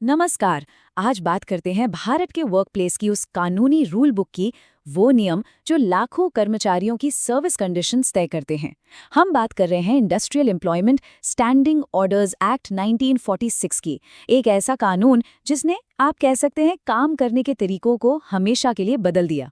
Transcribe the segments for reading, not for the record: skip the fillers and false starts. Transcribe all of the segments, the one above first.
नमस्कार। आज बात करते हैं भारत के वर्कप्लेस की उस कानूनी रूल बुक की, वो नियम जो लाखों कर्मचारियों की सर्विस कंडीशंस तय करते हैं। हम बात कर रहे हैं industrial employment standing orders act 1946 की। एक ऐसा कानून जिसने, आप कह सकते हैं, काम करने के तरीकों को हमेशा के लिए बदल दिया।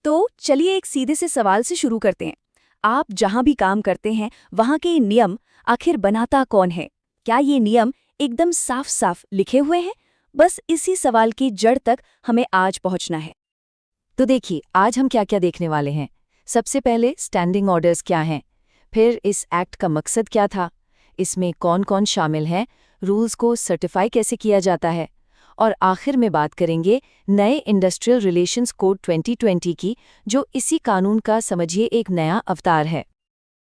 तो चलिए एक सीधे से सवाल से शुरू करते हैं। आप जहां भी काम करते हैं वहां के नियम आखिर बनाता कौन है? क्या ये नियम एकदम साफ साफ लिखे हुए हैं? बस इसी सवाल की जड़ तक हमें आज पहुंचना है। तो देखिए, आज हम क्या क्या देखने वाले हैं। सबसे पहले स्टैंडिंग ऑर्डर्स क्या हैं, फिर इस एक्ट का मकसद क्या था, इसमें कौन कौन शामिल हैं, रूल्स को सर्टिफाई कैसे किया जाता है, और आखिर में बात करेंगे नए इंडस्ट्रियल रिलेशंस कोड 2020 की, जो इसी कानून का समझिए एक नया अवतार है।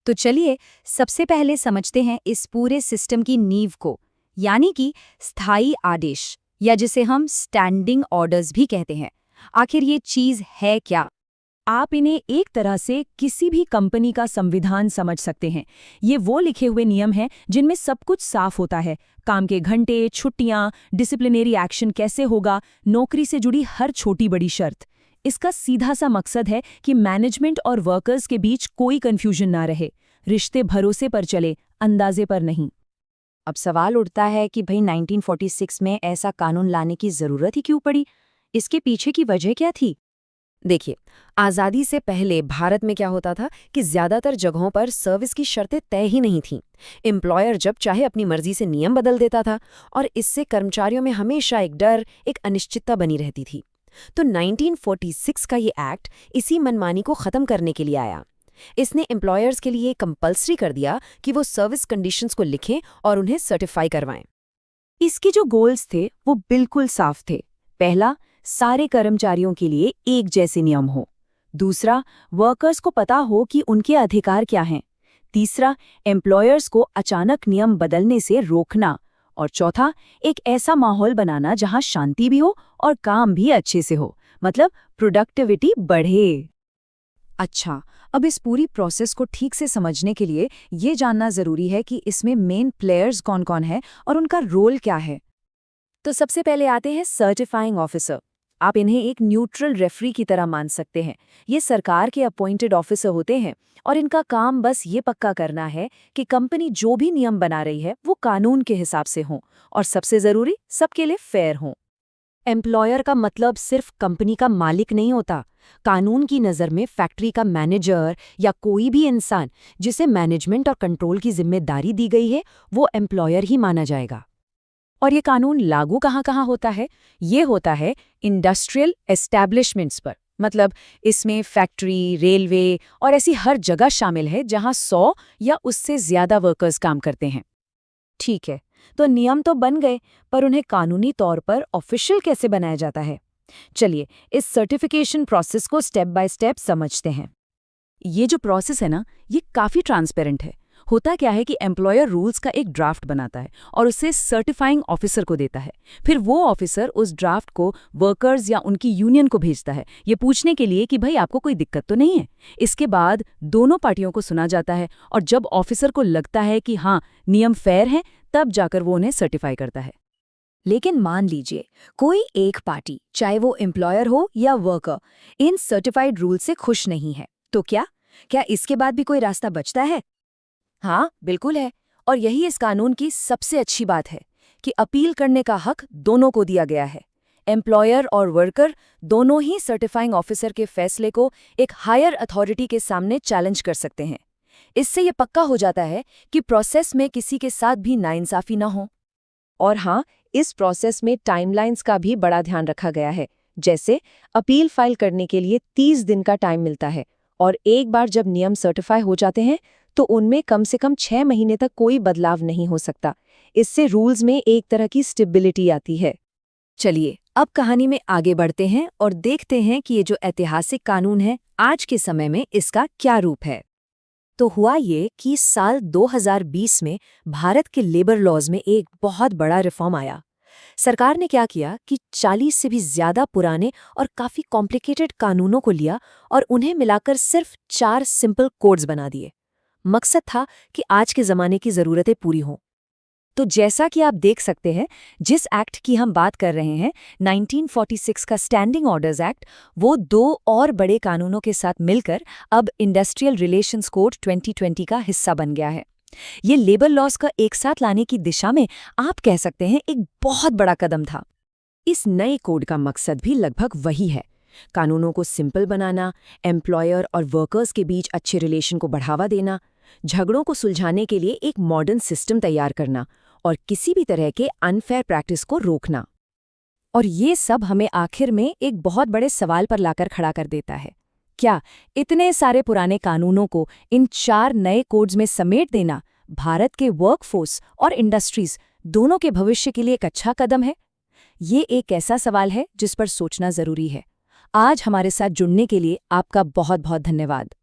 तो चलिए सबसे पहले समझते हैं इस पूरे सिस्टम की नींव को, यानी कि स्थायी आदेश, या जिसे हम स्टैंडिंग ऑर्डर्स भी कहते हैं। आखिर ये चीज है क्या? आप इन्हें एक तरह से किसी भी कंपनी का संविधान समझ सकते हैं। ये वो लिखे हुए नियम हैं जिनमें सब कुछ साफ होता है। काम के घंटे, छुट्टियां, डिसिप्लिनरी एक्शन कैसे होगा, नौकरी से जुड़ी हर छोटी बड़ी शर्त। इसका सीधा सा मकसद है कि मैनेजमेंट और वर्कर्स के बीच कोई कंफ्यूजन ना रहे। रिश्ते भरोसे पर चले, अंदाजे पर नहीं। अब सवाल उठता है कि भाई 1946 में ऐसा कानून लाने की जरूरत ही क्यों पड़ी? इसके पीछे की वजह क्या थी? देखिए, आज़ादी से पहले भारत में क्या होता था कि ज़्यादातर जगहों पर सर्विस की शर्तें तय ही नहीं थीं। एम्प्लॉयर जब चाहे अपनी मर्जी से नियम बदल देता था, और इससे कर्मचारियों में हमेशा एक डर, एक अनिश्चितता बनी रहती थी। तो 1946 का ये एक्ट इसी मनमानी को ख़त्म करने के लिए आया। इसने एम्प्लॉयर्स के लिए कंपल्सरी कर दिया कि वो सर्विस कंडीशंस को लिखें और उन्हें सर्टिफाई करवाएं। इसके जो गोल्स थे वो बिल्कुल साफ थे। पहला, सारे कर्मचारियों के लिए एक जैसे नियम हो। दूसरा, वर्कर्स को पता हो कि उनके अधिकार क्या हैं। तीसरा, एम्प्लॉयर्स को अचानक नियम बदलने से रोकना। और चौथा, एक ऐसा माहौल बनाना जहां शांति भी हो और काम भी अच्छे से हो, मतलब प्रोडक्टिविटी बढ़े। अच्छा, अब इस पूरी प्रोसेस को ठीक से समझने के लिए ये जानना जरूरी है कि इसमें मेन प्लेयर्स कौन-कौन है और उनका रोल क्या है। तो सबसे पहले आते हैं सर्टिफाइंग ऑफिसर। आप इन्हें एक न्यूट्रल रेफरी की तरह मान सकते हैं। ये सरकार के अपॉइंटेड ऑफिसर होते हैं और इनका काम बस ये पक्का करना है कि कंपनी जो भी नियम बना रही है वो कानून के हिसाब से हों, और सबसे जरूरी, सबके लिए फेयर हों। एम्प्लॉयर का मतलब सिर्फ कंपनी का मालिक नहीं होता। कानून की नज़र में फैक्ट्री का मैनेजर या कोई भी इंसान जिसे मैनेजमेंट और कंट्रोल की जिम्मेदारी दी गई है, वो एम्प्लॉयर ही माना जाएगा। और ये कानून लागू कहाँ कहाँ होता है? ये होता है इंडस्ट्रियल एस्टैब्लिशमेंट्स पर। मतलब इसमें फैक्ट्री, रेलवे और ऐसी हर जगह शामिल है जहां 100 या उससे ज्यादा वर्कर्स काम करते हैं। ठीक है, तो नियम तो बन गए, पर उन्हें कानूनी तौर पर ऑफिशियल कैसे बनाया जाता है? चलिए इस सर्टिफिकेशन प्रोसेस को स्टेप बाय स्टेप समझते हैं। ये जो प्रोसेस है ना, ये काफ़ी ट्रांसपेरेंट है। होता क्या है कि एम्प्लॉयर रूल्स का एक ड्राफ्ट बनाता है और उसे सर्टिफाइंग ऑफिसर को देता है। फिर वो ऑफिसर उस ड्राफ्ट को वर्कर्स या उनकी यूनियन को भेजता है, ये पूछने के लिए कि भाई आपको कोई दिक्कत तो नहीं है। इसके बाद दोनों पार्टियों को सुना जाता है, और जब ऑफिसर को लगता है कि हाँ, नियम फेयर हैं, तब जाकर वो उन्हें सर्टिफाई करता है। लेकिन मान लीजिए कोई एक पार्टी, चाहे वो एम्प्लॉयर हो या वर्कर, इन सर्टिफाइड रूल से खुश नहीं है, तो क्या क्या इसके बाद भी कोई रास्ता बचता है? हाँ, बिल्कुल है। और यही इस कानून की सबसे अच्छी बात है कि अपील करने का हक दोनों को दिया गया है। एम्प्लॉयर और वर्कर दोनों ही सर्टिफाइंग ऑफिसर के फैसले को एक हायर अथॉरिटी के सामने चैलेंज कर सकते हैं। इससे ये पक्का हो जाता है कि प्रोसेस में किसी के साथ भी नाइंसाफी ना हो। और हाँ, इस प्रोसेस में टाइमलाइंस का भी बड़ा ध्यान रखा गया है। जैसे अपील फाइल करने के लिए 30 दिन का टाइम मिलता है, और एक बार जब नियम सर्टिफाई हो जाते हैं तो उनमें कम से कम 6 महीने तक कोई बदलाव नहीं हो सकता। इससे रूल्स में एक तरह की स्टेबिलिटी आती है। चलिए अब कहानी में आगे बढ़ते हैं और देखते हैं कि ये जो ऐतिहासिक कानून है, आज के समय में इसका क्या रूप है। तो हुआ ये कि साल 2020 में भारत के लेबर लॉज में एक बहुत बड़ा रिफॉर्म आया। सरकार ने क्या किया कि 40 से भी ज्यादा पुराने और काफी कॉम्प्लिकेटेड कानूनों को लिया और उन्हें मिलाकर सिर्फ 4 सिंपल कोड्स बना दिए। मकसद था कि आज के जमाने की जरूरतें पूरी हों। तो जैसा कि आप देख सकते हैं, जिस एक्ट की हम बात कर रहे हैं, 1946 का स्टैंडिंग ऑर्डर्स एक्ट, वो 2 और बड़े कानूनों के साथ मिलकर अब इंडस्ट्रियल रिलेशंस कोड 2020 का हिस्सा बन गया है। ये लेबर लॉज का एक साथ लाने की दिशा में आप कह सकते हैं एक बहुत बड़ा कदम था। इस नए कोड का मकसद भी लगभग वही है, कानूनों को सिंपल बनाना, एम्प्लॉयर और वर्कर्स के बीच अच्छे रिलेशन को बढ़ावा देना, झगड़ों को सुलझाने के लिए एक मॉडर्न सिस्टम तैयार करना और किसी भी तरह के अनफेयर प्रैक्टिस को रोकना। और ये सब हमें आखिर में एक बहुत बड़े सवाल पर लाकर खड़ा कर देता है। क्या इतने सारे पुराने कानूनों को इन 4 नए कोड्स में समेट देना भारत के वर्कफोर्स और इंडस्ट्रीज दोनों के भविष्य के लिए एक अच्छा कदम है? ये एक ऐसा सवाल है जिस पर सोचना जरूरी है। आज हमारे साथ जुड़ने के लिए आपका बहुत बहुत धन्यवाद।